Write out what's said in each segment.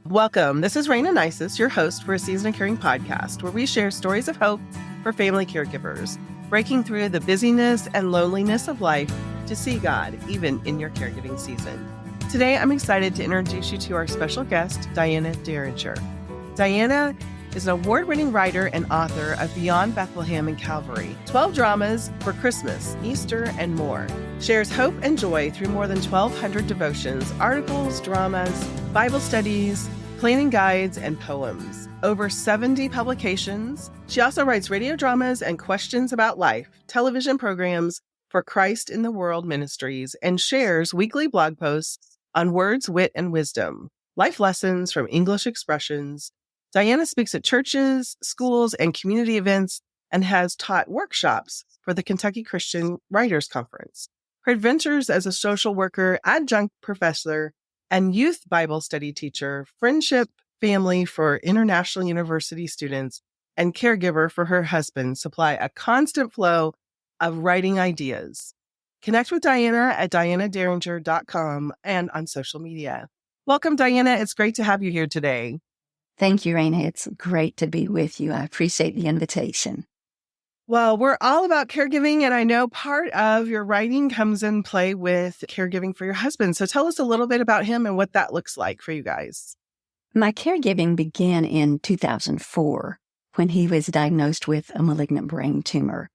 Welcome. This is Raina Nisus, your host for a Season of Caring podcast, where we share stories of hope for family caregivers, breaking through the busyness and loneliness of life to see God, even in your caregiving season. Today, I'm excited to introduce you to our special guest, Diana Derringer. Diana is an award-winning writer and author of Beyond Bethlehem and Calvary, 12 dramas for Christmas, Easter, and more. Shares hope and joy through more than 1,200 devotions, articles, dramas, Bible studies, planning guides, and poems. Over 70 publications. She also writes radio dramas and questions about life, television programs for Christ in the World Ministries, and shares weekly blog posts on words, wit, and wisdom, life lessons from English expressions. Diana speaks at churches, schools, and community events, and has taught workshops for the Kentucky Christian Writers Conference. Her adventures as a social worker, adjunct professor, and youth Bible study teacher, friendship, family for international university students, and caregiver for her husband supply a constant flow of writing ideas. Connect with Diana at dianaderringer.com and on social media. Welcome, Diana. It's great to have you here today. Thank you, Raina. It's great to be with you. I appreciate the invitation. Well, we're all about caregiving, and I know part of your writing comes in play with caregiving for your husband. So tell us a little bit about him and what that looks like for you guys. My caregiving began in 2004 when he was diagnosed with a malignant brain tumor.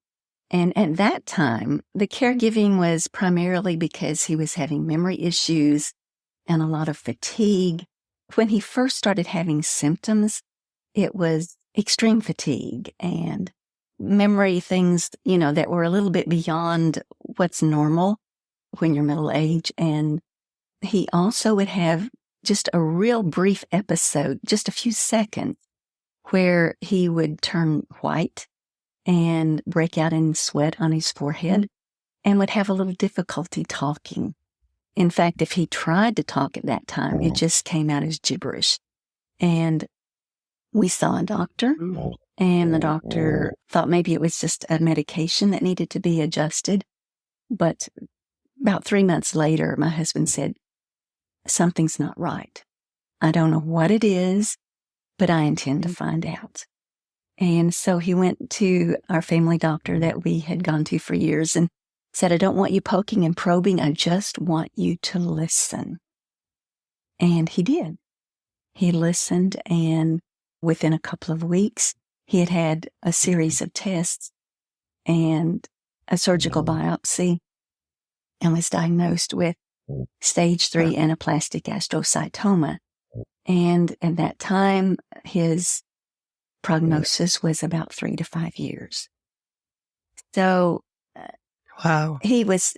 And at that time, the caregiving was primarily because he was having memory issues and a lot of fatigue. When he first started having symptoms, it was extreme fatigue and memory things, that were a little bit beyond what's normal when you're middle age. And he also would have just a real brief episode, just a few seconds, where he would turn white and break out in sweat on his forehead and would have a little difficulty talking. In fact, if he tried to talk at that time, it just came out as gibberish. And we saw a doctor, and the doctor thought maybe it was just a medication that needed to be adjusted. But about 3 months later, my husband said, something's not right. I don't know what it is, but I intend to find out. And so he went to our family doctor that we had gone to for years and said, I don't want you poking and probing. I just want you to listen. And he did. He listened, and within a couple of weeks, he had had a series of tests and a surgical biopsy and was diagnosed with stage 3 anaplastic astrocytoma. And at that time, his prognosis was about 3 to 5 years. So Wow. he was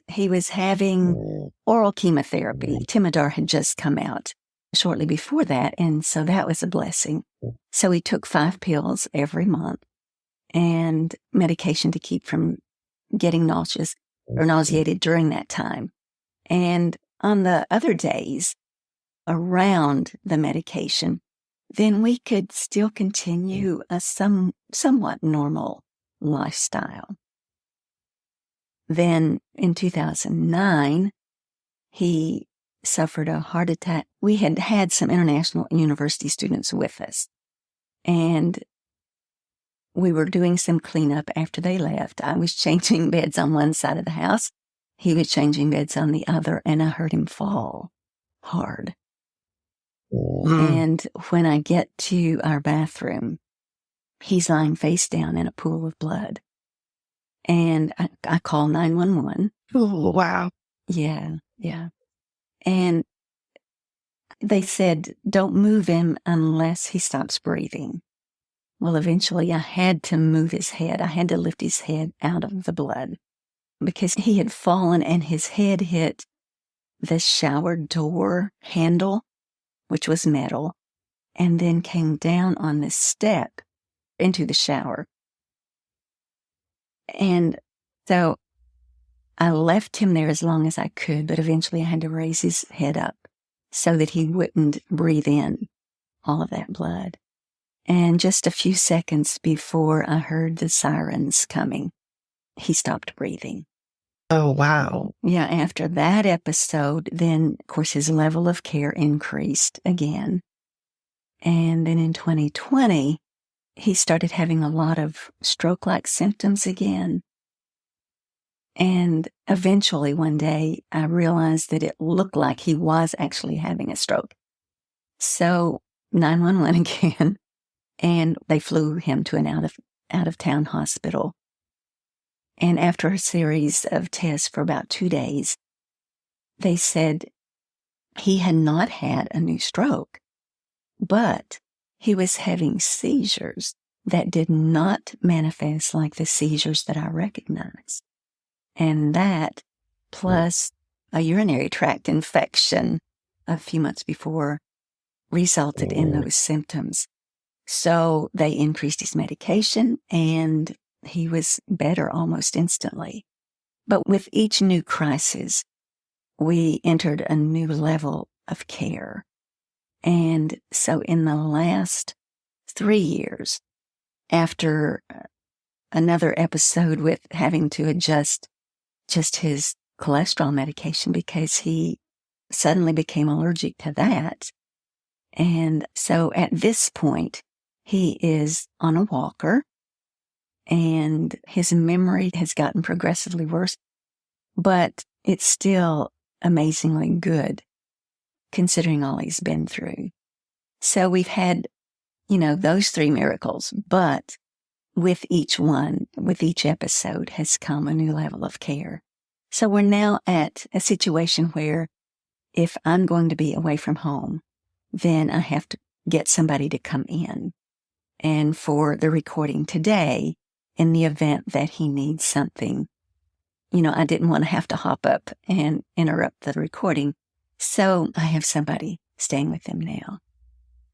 having oral chemotherapy. Timidar had just come out shortly before that, and so that was a blessing. So he took 5 pills every month and medication to keep from getting nauseous or nauseated during that time. And on the other days around the medication, then we could still continue a somewhat normal lifestyle. Then in 2009, he suffered a heart attack. We had had some international university students with us, and we were doing some cleanup after they left. I was changing beds on one side of the house. He was changing beds on the other, and I heard him fall hard. And when I get to our bathroom, he's lying face down in a pool of blood. And I call 911. Oh, wow. Yeah. And they said, don't move him unless he stops breathing. Well, eventually I had to move his head. I had to lift his head out of the blood because he had fallen and his head hit the shower door handle, which was metal, and then came down on the step into the shower. And so I left him there as long as I could, but eventually I had to raise his head up so that he wouldn't breathe in all of that blood. And just a few seconds before I heard the sirens coming, he stopped breathing. Oh, wow. Yeah, after that episode, then, of course, his level of care increased again. And then in 2020, he started having a lot of stroke-like symptoms again. And eventually one day I realized that it looked like he was actually having a stroke. So 911 again, and they flew him to an out-of-town hospital. And after a series of tests for about 2 days, they said he had not had a new stroke, but he was having seizures that did not manifest like the seizures that I recognized. And that, plus a urinary tract infection a few months before, resulted in those symptoms. So they increased his medication and he was better almost instantly. But with each new crisis, we entered a new level of care. And so in the last 3 years, after another episode with having to adjust just his cholesterol medication because he suddenly became allergic to that. And so at this point, he is on a walker and his memory has gotten progressively worse, but it's still amazingly good considering all he's been through. So we've had, those 3 miracles, but with each episode has come a new level of care. So we're now at a situation where if I'm going to be away from home, then I have to get somebody to come in. And for the recording today, in the event that he needs something, I didn't want to have to hop up and interrupt the recording. So I have somebody staying with him now.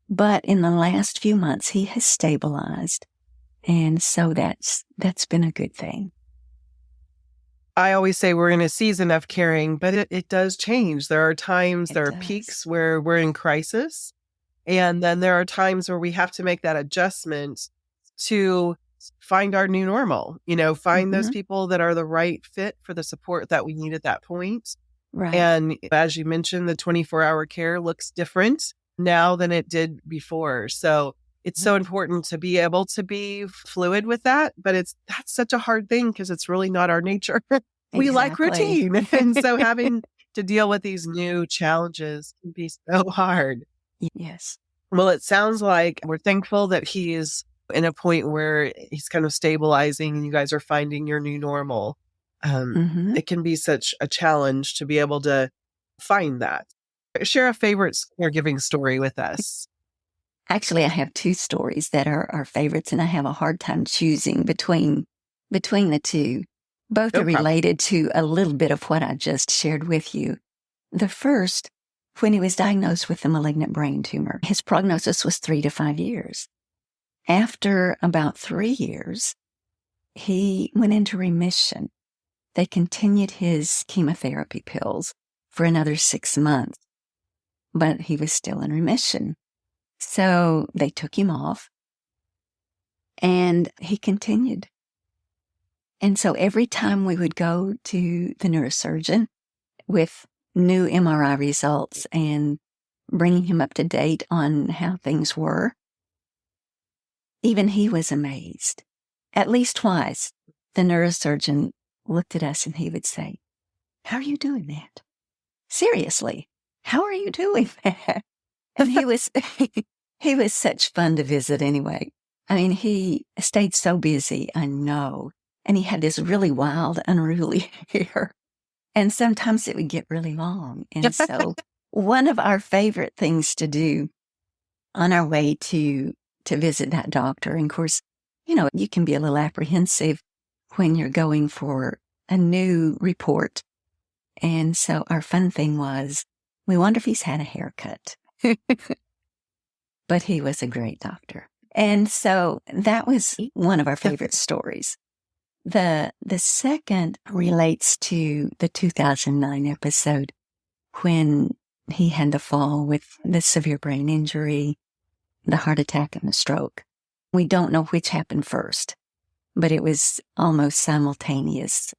But in the last few months, he has stabilized. And so that's been a good thing. I always say we're in a season of caring, but it does change. There are times, there are peaks where we're in crisis. And then there are times where we have to make that adjustment to find our new normal, find those people that are the right fit for the support that we need at that point. Right. And as you mentioned, the 24-hour care looks different now than it did before. So it's so important to be able to be fluid with that. But that's such a hard thing because it's really not our nature. We like routine. And so having to deal with these new challenges can be so hard. Yes. Well, it sounds like we're thankful that he is in a point where he's kind of stabilizing and you guys are finding your new normal. It can be such a challenge to be able to find that. Share a favorite caregiving story with us. Actually, I have 2 stories that are our favorites, and I have a hard time choosing between the 2. Both are related to a little bit of what I just shared with you. The first, when he was diagnosed with a malignant brain tumor, his prognosis was 3 to 5 years. After about 3 years, he went into remission. They continued his chemotherapy pills for another 6 months, but he was still in remission. So they took him off and he continued. And so every time we would go to the neurosurgeon with new MRI results and bringing him up to date on how things were, even he was amazed. At least twice, the neurosurgeon looked at us and he would say, "How are you doing that? Seriously, how are you doing that?" And he was such fun to visit anyway. I mean, he stayed so busy, I know. And he had this really wild, unruly hair. And sometimes it would get really long. And so one of our favorite things to do on our way to visit that doctor, and of course, you can be a little apprehensive when you're going for a new report. And so our fun thing was, we wonder if he's had a haircut. But he was a great doctor. And so that was one of our favorite stories. The second relates to the 2009 episode when he had the fall with the severe brain injury, the heart attack, and the stroke. We don't know which happened first, but it was almost simultaneous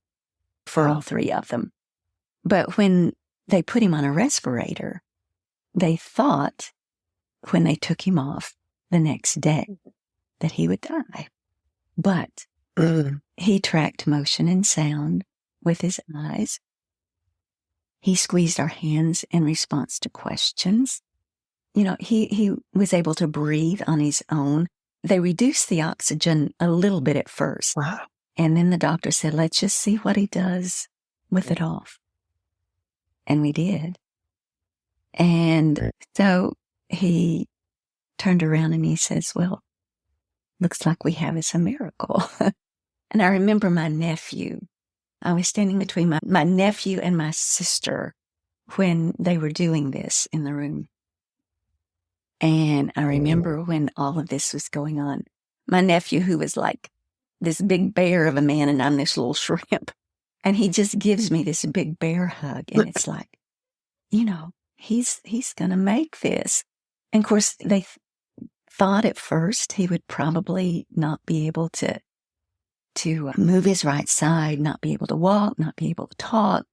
for all 3 of them. But when they put him on a respirator, they thought when they took him off the next day that he would die. But he tracked motion and sound with his eyes. He squeezed our hands in response to questions. He was able to breathe on his own. They reduced the oxygen a little bit at first. Wow. And then the doctor said, let's just see what he does with it off. And we did. And so he turned around and he says, well, looks like we have us a miracle. And I remember my nephew. I was standing between my nephew and my sister when they were doing this in the room. And I remember when all of this was going on, my nephew, who was like this big bear of a man, and I'm this little shrimp, and he just gives me this big bear hug. And it's like, he's going to make this. And of course, they thought at first he would probably not be able to move his right side, not be able to walk, not be able to talk,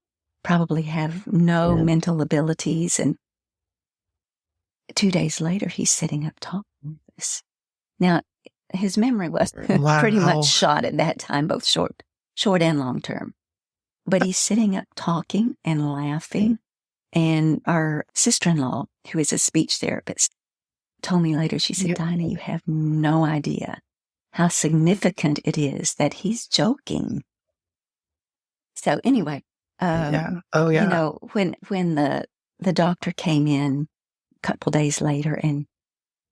probably have no mental abilities. And 2 days later, he's sitting up talking with us. Now, his memory was pretty much shot at that time, both short and long term. But he's sitting up talking and laughing. And our sister-in-law, who is a speech therapist, told me later, she said, Diana, you have no idea how significant it is that he's joking. So anyway, when the doctor came in a couple days later and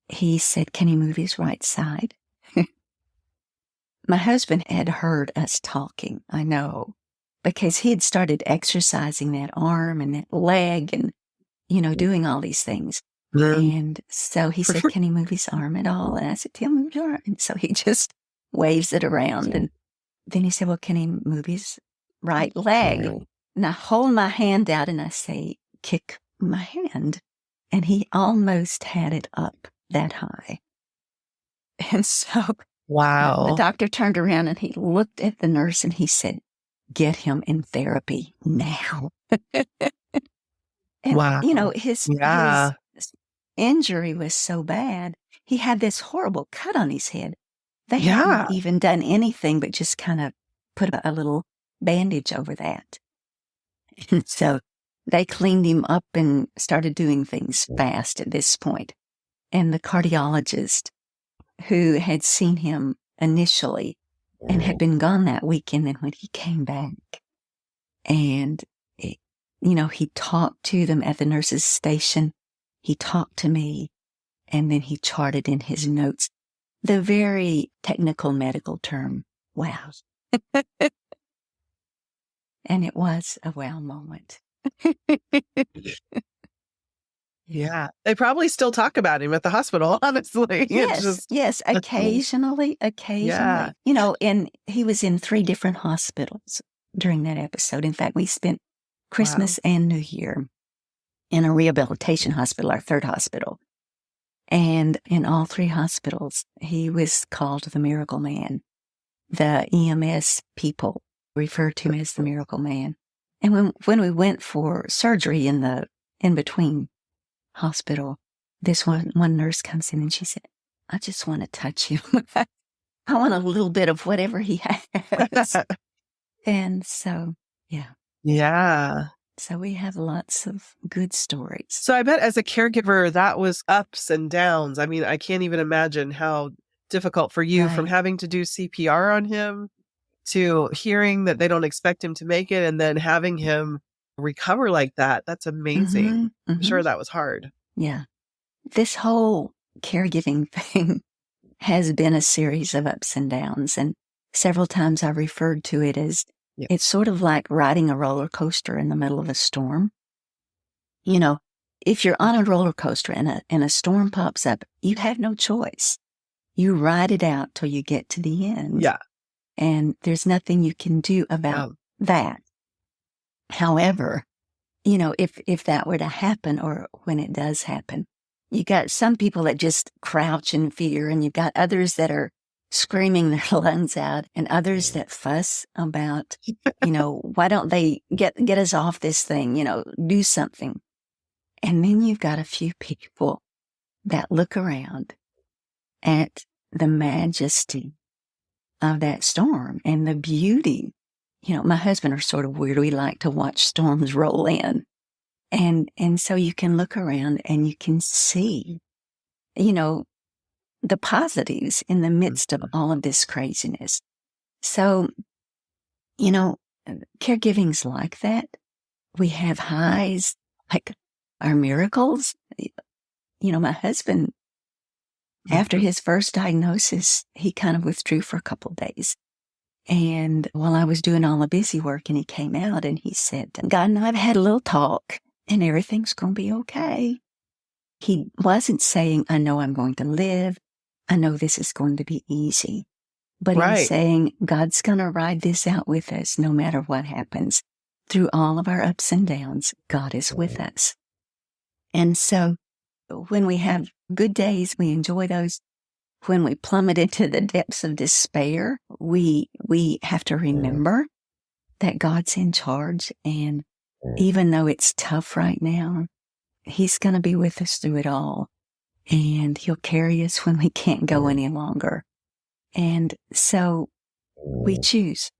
he said, can he move his right side? My husband had heard us talking, I know, because he had started exercising that arm and that leg and, doing all these things. And so he said, can he move his arm at all? And I said, tell him move your arm. And so he just waves it around. And then he said, well, can he move his right leg? And I hold my hand out and I say, kick my hand. And he almost had it up that high. And so the doctor turned around and he looked at the nurse and he said, get him in therapy now. And, his injury was so bad. He had this horrible cut on his head. They hadn't even done anything but just kind of put a little bandage over that. And so they cleaned him up and started doing things fast at this point. And the cardiologist who had seen him initially and had been gone that weekend, and when he came back and, he talked to them at the nurse's station, he talked to me, and then he charted in his notes the very technical medical term, wow. And it was a wow moment. Yeah. They probably still talk about him at the hospital, honestly. Yes. Occasionally. Yeah. And he was in 3 different hospitals during that episode. In fact, we spent Christmas and New Year in a rehabilitation hospital, our 3rd hospital. And in all 3 hospitals, he was called the Miracle Man. The EMS people referred to him as the Miracle Man. And when we went for surgery in the in-between hospital, this one nurse comes in and she said, I just want to touch him. I want a little bit of whatever he has. And so, yeah. Yeah. So we have lots of good stories. So I bet as a caregiver, that was ups and downs. I mean, I can't even imagine how difficult for you from having to do CPR on him to hearing that they don't expect him to make it and then having him recover like that. That's amazing. Mm-hmm. I'm sure that was hard. Yeah. This whole caregiving thing has been a series of ups and downs. And several times I referred to it as it's sort of like riding a roller coaster in the middle of a storm. If you're on a roller coaster and a storm pops up, you have no choice. You ride it out till you get to the end. Yeah. And there's nothing you can do about that. However, if that were to happen, or when it does happen, you got some people that just crouch in fear, and you've got others that are screaming their lungs out, and others that fuss about, why don't they get us off this thing, do something. And then you've got a few people that look around at the majesty of that storm and the beauty. My husband are sort of weird. We like to watch storms roll in. And so you can look around and you can see, the positives in the midst of all of this craziness. So, caregiving's like that. We have highs, like our miracles. My husband, after his first diagnosis, he kind of withdrew for a couple of days. And while I was doing all the busy work, and he came out and he said, God and I have had a little talk and everything's going to be okay. He wasn't saying, I know I'm going to live. I know this is going to be easy. But he's saying, God's going to ride this out with us no matter what happens. Through all of our ups and downs, God is with us. And so when we have good days, we enjoy those. When we plummet into the depths of despair, we have to remember that God's in charge. And even though it's tough right now, He's going to be with us through it all. And He'll carry us when we can't go any longer. And so we choose.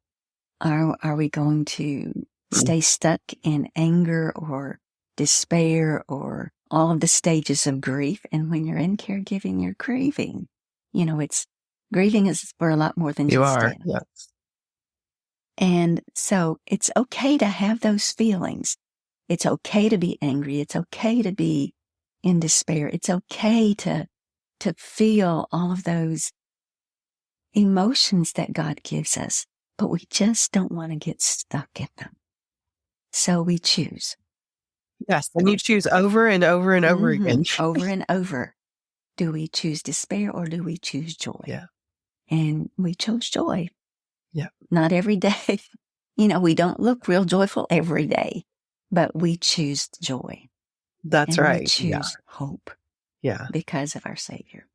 Are we going to stay stuck in anger or despair or all of the stages of grief? And when you're in caregiving, you're grieving. Grieving is for a lot more than you just are. death. Yes. And so it's okay to have those feelings. It's okay to be angry. It's okay to be in despair. It's okay to feel all of those emotions that God gives us, but we just don't want to get stuck in them. So we choose. Yes, and you choose over and over and over again. Over and over. Do we choose despair or do we choose joy? Yeah. And we chose joy. Yeah. Not every day. We don't look real joyful every day, but we choose joy. That's and right. We choose hope. Yeah. Because of our Savior.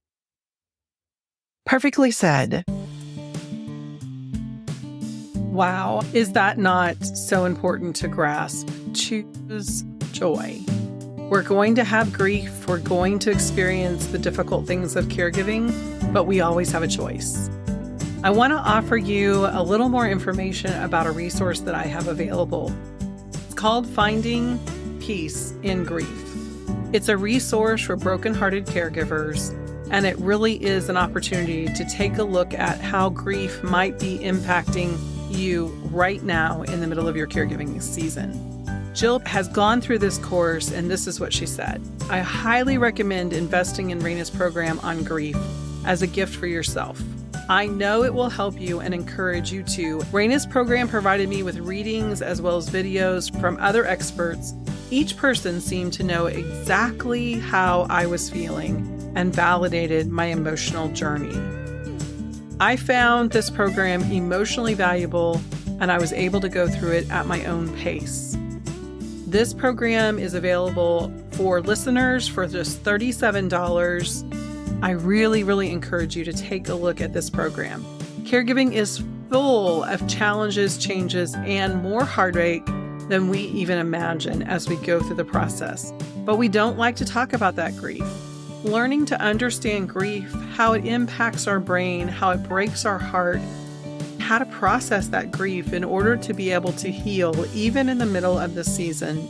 Perfectly said. Wow. Is that not so important to grasp? Choose joy. We're going to have grief. We're going to experience the difficult things of caregiving, but we always have a choice. I want to offer you a little more information about a resource that I have available. It's called Finding Peace in Grief. It's a resource for brokenhearted caregivers, and it really is an opportunity to take a look at how grief might be impacting you right now in the middle of your caregiving season. Jill has gone through this course, and this is what she said. I highly recommend investing in Raina's program on grief as a gift for yourself. I know it will help you and encourage you too. Raina's program provided me with readings as well as videos from other experts. Each person seemed to know exactly how I was feeling and validated my emotional journey. I found this program emotionally valuable, and I was able to go through it at my own pace. This program is available for listeners for just $37. I really, really encourage you to take a look at this program. Caregiving is full of challenges, changes, and more heartache than we even imagine as we go through the process. But we don't like to talk about that grief. Learning to understand grief, how it impacts our brain, how it breaks our heart, how to process that grief in order to be able to heal even in the middle of the season.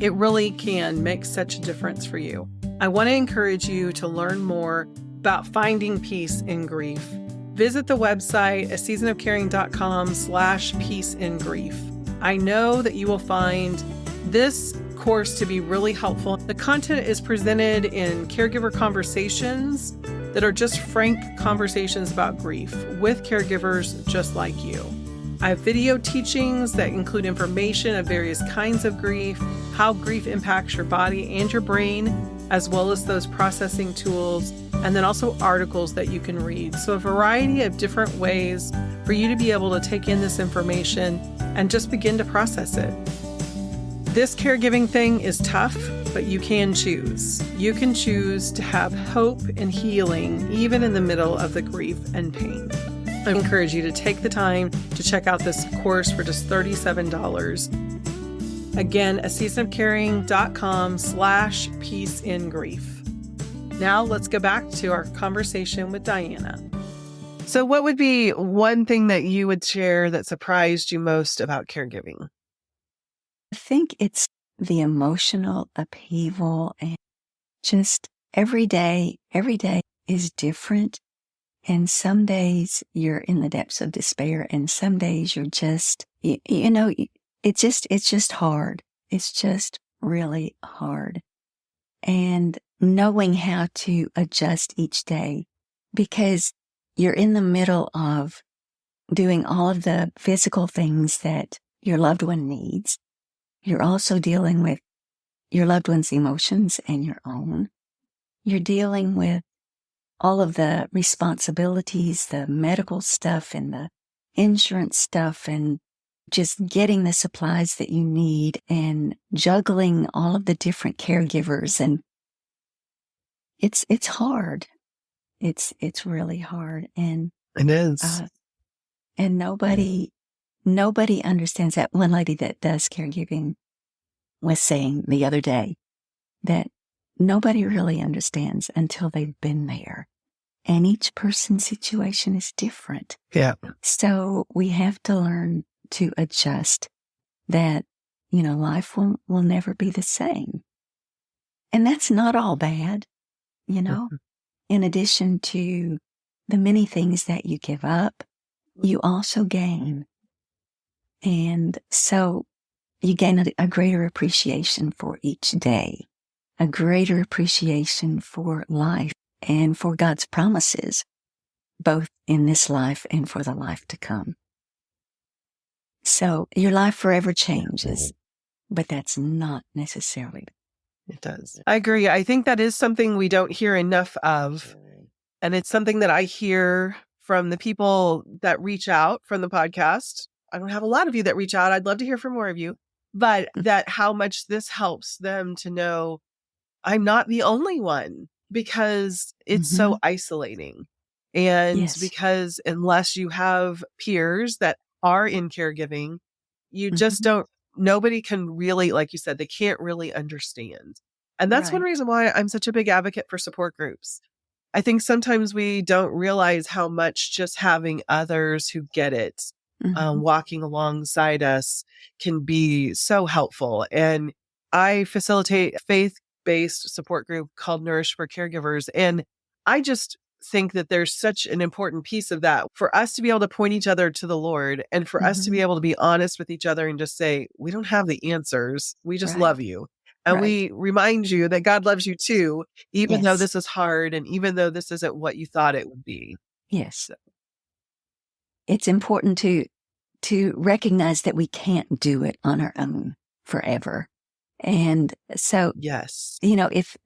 It really can make such a difference for you. I want to encourage you to learn more about finding peace in grief. Visit the website aseasonofcaring.com/peace in grief. I know that you will find this course to be really helpful. The content is presented in caregiver conversations that are just frank conversations about grief with caregivers just like you. I have video teachings that include information of various kinds of grief, how grief impacts your body and your brain, as well as those processing tools, and then also articles that you can read. So a variety of different ways for you to be able to take in this information and just begin to process it. This caregiving thing is tough, but you can choose. You can choose to have hope and healing even in the middle of the grief and pain. I encourage you to take the time to check out this course for just $37. Again, aseasonofcaring.com/peace in grief. Now let's go back to our conversation with Diana. So what would be one thing that you would share that surprised you most about caregiving? I think it's the emotional upheaval, and just every day is different. And some days you're in the depths of despair, and some days you're just, it's just hard. It's just really hard. And knowing how to adjust each day, because you're in the middle of doing all of the physical things that your loved one needs. You're also dealing with your loved one's emotions and your own. You're dealing with all of the responsibilities, the medical stuff and the insurance stuff, and just getting the supplies that you need and juggling all of the different caregivers. And it's hard. It's really hard. And It is. and nobody understands that. One lady that does caregiving was saying the other day that nobody really understands until they've been there. And each person's situation is different. Yeah. So we have to learn to adjust that, life will never be the same. And that's not all bad, In addition to the many things that you give up, you also gain. And so you gain a greater appreciation for each day, a greater appreciation for life and for God's promises, both in this life and for the life to come. So your life forever changes, but that's not necessarily. It does. I agree. I think that is something we don't hear enough of. And it's something that I hear from the people that reach out from the podcast. I don't have a lot of you that reach out. I'd love to hear from more of you, but that how much this helps them to know I'm not the only one, because it's so isolating. And because unless you have peers that are in caregiving, you just don't, nobody can really, like you said, they can't really understand. And that's one reason why I'm such a big advocate for support groups. I think sometimes we don't realize how much just having others who get it, walking alongside us can be so helpful. And I facilitate a faith-based support group called Nourish for Caregivers. And I just think that there's such an important piece of that for us to be able to point each other to the Lord, and for us to be able to be honest with each other and just say, we don't have the answers. We just love you. And we remind you that God loves you too, even though this is hard and even though this isn't what you thought it would be. Yes. So. It's important to recognize that we can't do it on our own forever. And so, if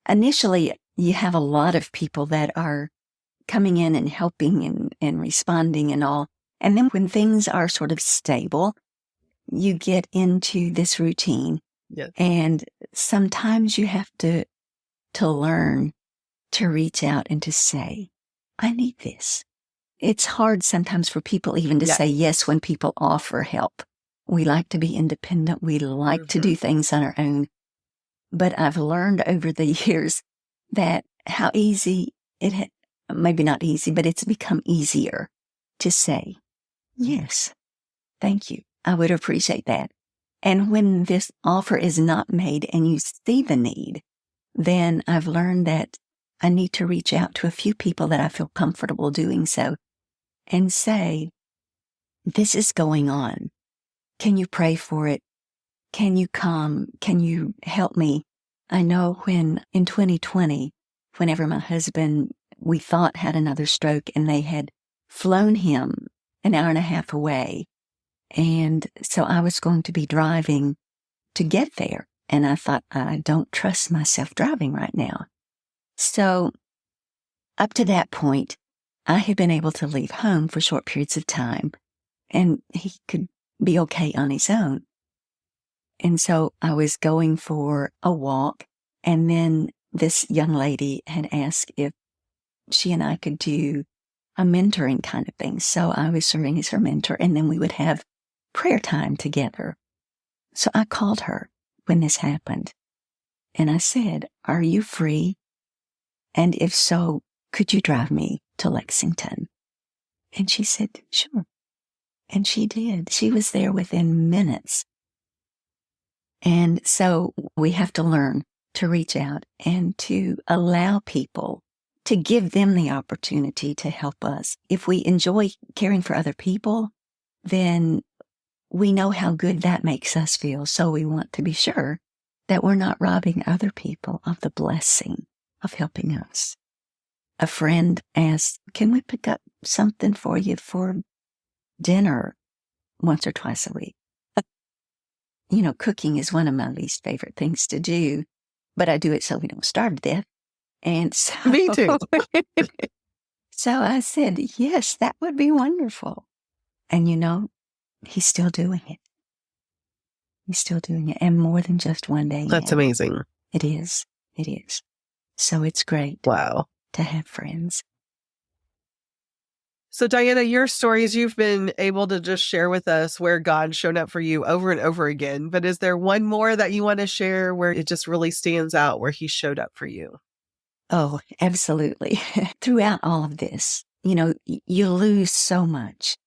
initially you have a lot of people that are coming in and helping and responding and all, and then when things are sort of stable, you get into this routine. Yes. And sometimes you have to learn to reach out and to say, I need this. It's hard sometimes for people even to say yes when people offer help. We like to be independent. We like to do things on our own. But I've learned over the years that how easy maybe not easy, but it's become easier to say, yes, thank you. I would appreciate that. And when this offer is not made and you see the need, then I've learned that I need to reach out to a few people that I feel comfortable doing so and say, this is going on. Can you pray for it? Can you come? Can you help me? I know when in 2020, whenever my husband, we thought had another stroke and they had flown him an hour and a half away. And so I was going to be driving to get there. And I thought, I don't trust myself driving right now. So up to that point, I had been able to leave home for short periods of time, and he could be okay on his own. And so I was going for a walk, and then this young lady had asked if she and I could do a mentoring kind of thing. So I was serving as her mentor, and then we would have prayer time together. So I called her when this happened, and I said, are you free And if so, could you drive me to Lexington? And she said, sure. And she did. She was there within minutes. And so we have to learn to reach out and to allow people, to give them the opportunity to help us. If we enjoy caring for other people, then we know how good that makes us feel. So we want to be sure that we're not robbing other people of the blessing of helping us. A friend asked, can we pick up something for you for dinner once or twice a week? You know, cooking is one of my least favorite things to do, but I do it so we don't starve to death. And so, Me too. So I said, yes, that would be wonderful. And you know, he's still doing it. He's still doing it. And more than just one day. That's amazing. It is. It is. So it's great. Wow. To have friends. So Diana, your stories, you've been able to just share with us where God showed up for you over and over again. But is there one more that you want to share where it just really stands out, where he showed up for you? Oh, absolutely. Throughout all of this, you know, you lose so much.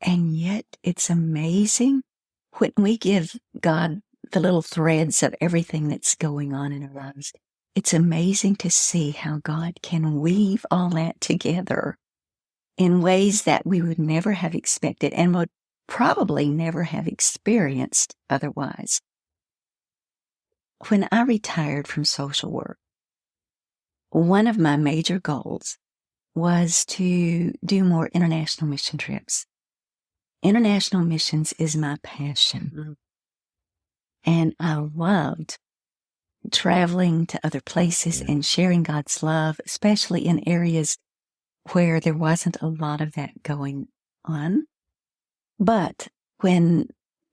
And yet it's amazing when we give God the little threads of everything that's going on in our lives. It's amazing to see how God can weave all that together in ways that we would never have expected and would probably never have experienced otherwise. When I retired from social work, one of my major goals was to do more international mission trips. International missions is my passion. Mm-hmm. And I loved traveling to other places and sharing God's love, especially in areas where there wasn't a lot of that going on. But when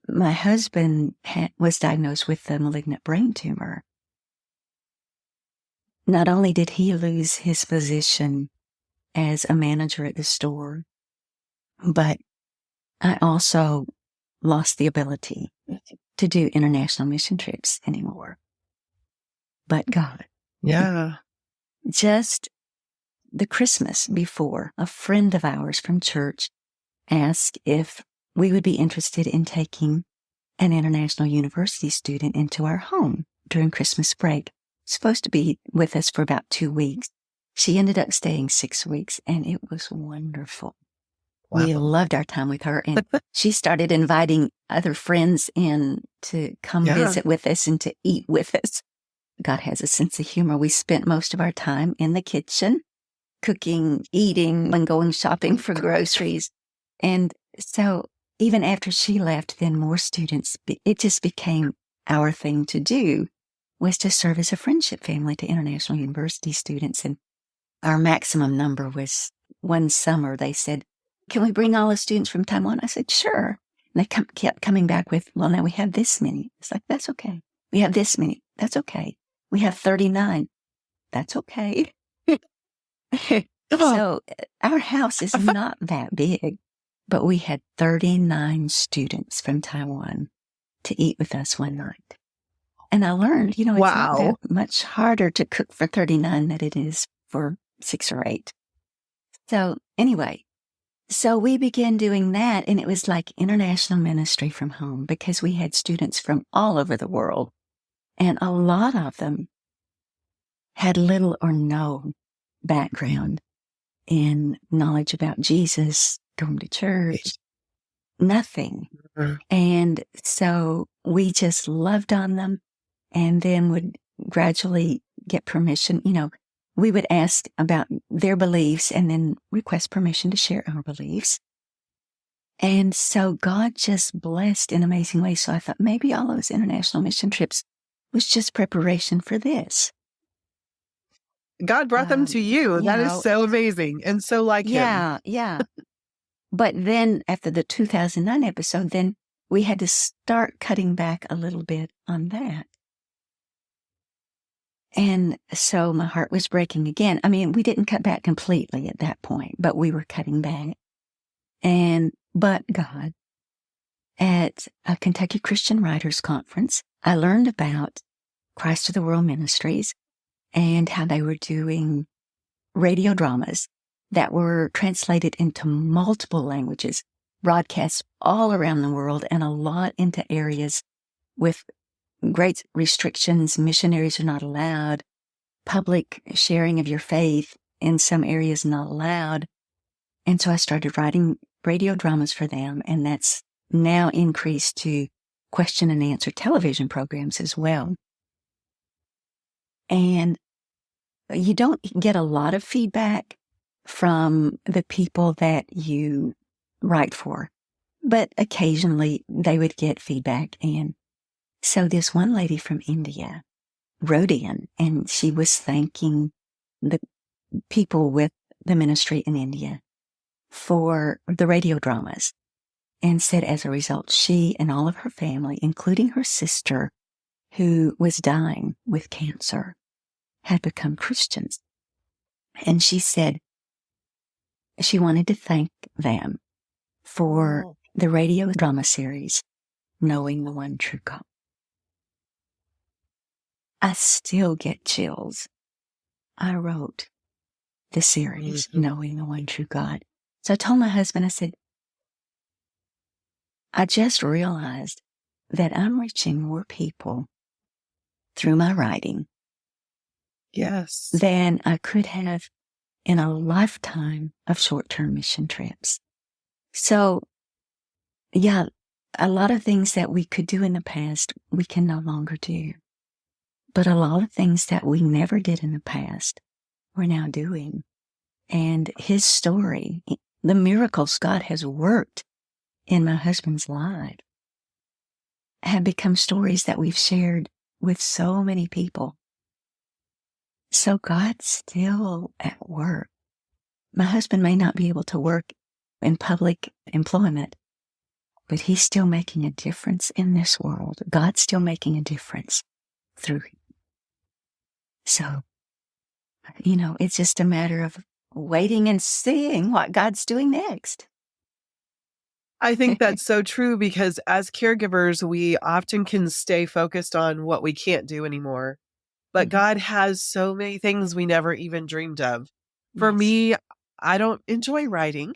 my husband was diagnosed with a malignant brain tumor, not only did he lose his position as a manager at the store, but I also lost the ability to do international mission trips anymore. But God. Yeah. Just the Christmas before, a friend of ours from church asked if we would be interested in taking an international university student into our home during Christmas break. Supposed to be with us for about 2 weeks. She ended up staying 6 weeks, and it was wonderful. Wow. We loved our time with her, and she started inviting other friends in to come visit with us and to eat with us. God has a sense of humor. We spent most of our time in the kitchen, cooking, eating, and going shopping for groceries. And so even after she left, then more students, it just became our thing to do, was to serve as a friendship family to international university students. And our maximum number was one summer, they said, can we bring all the students from Taiwan? I said, sure. And they kept coming back with, well, now we have this many. It's like, that's okay. We have this many. That's okay. We have 39. That's okay. So our house is not that big, but we had 39 students from Taiwan to eat with us one night. And I learned, you know, it's not that much harder to cook for 39 than it is for 6 or 8. So anyway, so we began doing that, and it was like international ministry from home because we had students from all over the world. And a lot of them had little or no background in knowledge about Jesus, going to church, nothing. Mm-hmm. And so we just loved on them and then would gradually get permission. You know, we would ask about their beliefs and then request permission to share our beliefs. And so God just blessed in amazing ways. So I thought maybe all those international mission trips was just preparation for this. God brought them to you. That is so amazing and so like him. Yeah. But then after the 2009 episode, then we had to start cutting back a little bit on that. And so my heart was breaking again. I mean, we didn't cut back completely at that point, but we were cutting back. But God, at a Kentucky Christian Writers Conference, I learned about Christ to the World Ministries. and how they were doing radio dramas that were translated into multiple languages, broadcast all around the world, and a lot into areas with great restrictions. Missionaries are not allowed. Public sharing of your faith in some areas not allowed. And so I started writing radio dramas for them, and that's now increased to question and answer television programs as well. And you don't get a lot of feedback from the people that you write for, but occasionally they would get feedback. And so this one lady from India wrote in, and she was thanking the people with the ministry in India for the radio dramas, and said as a result, she and all of her family, including her sister, who was dying with cancer, had become Christians. And she said she wanted to thank them for the radio drama series, Knowing the One True God. I still get chills. I wrote the series, Knowing the One True God. So I told my husband, I said, I just realized that I'm reaching more people through my writing than I could have in a lifetime of short-term mission trips. So, yeah, a lot of things that we could do in the past, we can no longer do. But a lot of things that we never did in the past, we're now doing. And his story, the miracles God has worked in my husband's life, have become stories that we've shared with so many people. So God's still at work. My husband may not be able to work in public employment, but he's still making a difference in this world. God's still making a difference through him. So, it's just a matter of waiting and seeing what God's doing next. I think that's so true, because as caregivers, we often can stay focused on what we can't do anymore. But God has so many things we never even dreamed of. For me, I don't enjoy writing.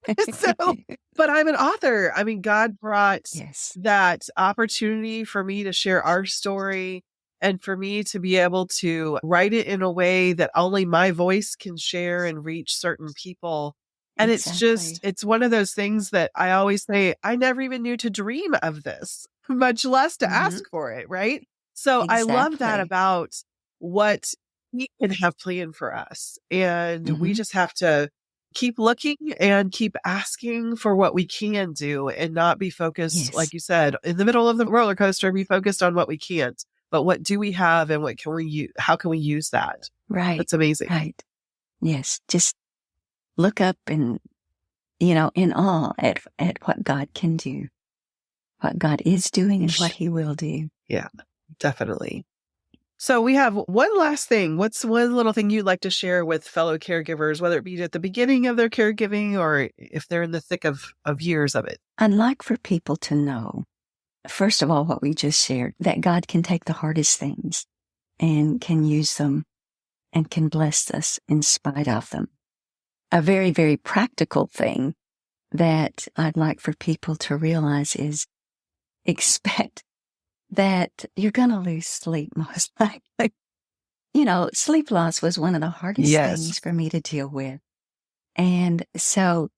But I'm an author. I mean, God brought that opportunity for me to share our story, and for me to be able to write it in a way that only my voice can share and reach certain people. And it's one of those things that I always say, I never even knew to dream of this, much less to ask for it, right? So I love that about what He can have planned for us. And we just have to keep looking and keep asking for what we can do, and not be focused, like you said, in the middle of the roller coaster, be focused on what we can't. But what do we have, and what can we use? How can we use that? Right. That's amazing. Right. Yes. Just look up and, in awe at what God can do, what God is doing, and what He will do. Yeah, definitely. So we have one last thing. What's one little thing you'd like to share with fellow caregivers, whether it be at the beginning of their caregiving or if they're in the thick of years of it? I'd like for people to know, first of all, what we just shared, that God can take the hardest things and can use them and can bless us in spite of them. A very, very practical thing that I'd like for people to realize is expect that you're going to lose sleep most likely. Sleep loss was one of the hardest things for me to deal with. And so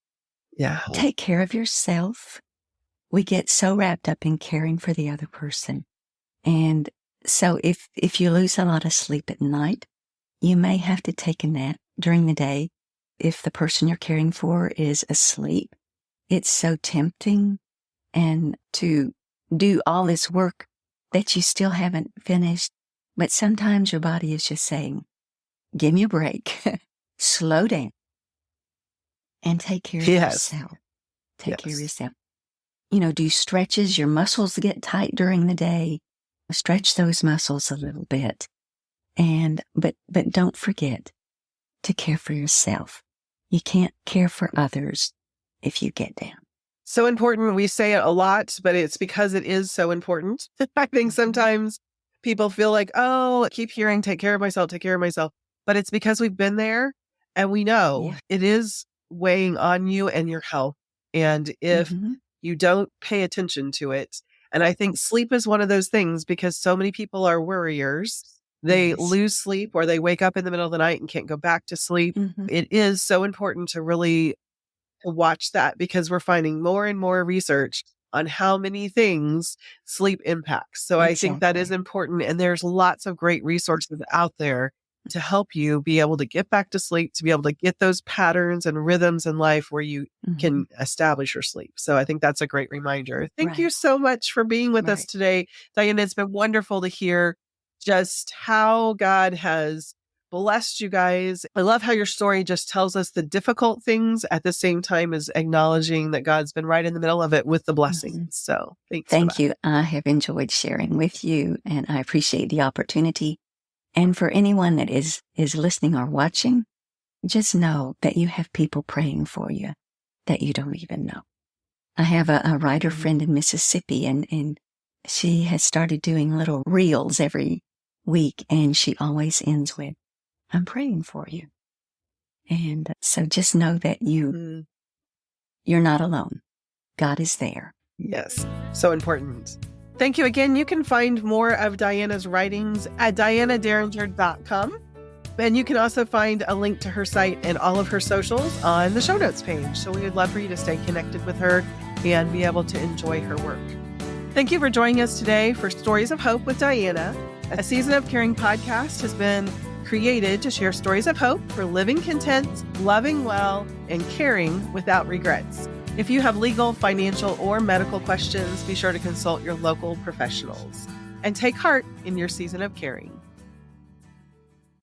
take care of yourself. We get so wrapped up in caring for the other person. And so if you lose a lot of sleep at night, you may have to take a nap during the day. If the person you're caring for is asleep, it's so tempting and to do all this work that you still haven't finished. But sometimes your body is just saying, give me a break, slow down, and take care of yourself. Take care of yourself. Do stretches. Your muscles get tight during the day. Stretch those muscles a little bit. But don't forget to care for yourself. You can't care for others if you get down. So important. We say it a lot, but it's because it is so important. I think sometimes people feel like, oh, I keep hearing, take care of myself, take care of myself. But it's because we've been there and we know it is weighing on you and your health. And if you don't pay attention to it, and I think sleep is one of those things because so many people are worriers. They lose sleep or they wake up in the middle of the night and can't go back to sleep. It is so important to really watch that because we're finding more and more research on how many things sleep impacts. So I think that is important. And there's lots of great resources out there to help you be able to get back to sleep, to be able to get those patterns and rhythms in life where you can establish your sleep. So I think that's a great reminder. Thank you so much for being with us today, Diana. It's been wonderful to hear just how God has blessed you guys. I love how your story just tells us the difficult things at the same time as acknowledging that God's been right in the middle of it with the blessings. So thanks. Thank you. I have enjoyed sharing with you and I appreciate the opportunity. And for anyone that is listening or watching, just know that you have people praying for you that you don't even know. I have a writer friend in Mississippi and she has started doing little reels every week and she always ends with, I'm praying for you. And so just know that you're not alone. God is there. Yes, so important. Thank you again. You can find more of Diana's writings at dianaderringer.com. And you can also find a link to her site and all of her socials on the show notes page. So we would love for you to stay connected with her and be able to enjoy her work. Thank you for joining us today for Stories of Hope with Diana. A Season of Caring podcast has been created to share stories of hope for living content, loving well, and caring without regrets. If you have legal, financial, or medical questions, be sure to consult your local professionals and take heart in your season of caring.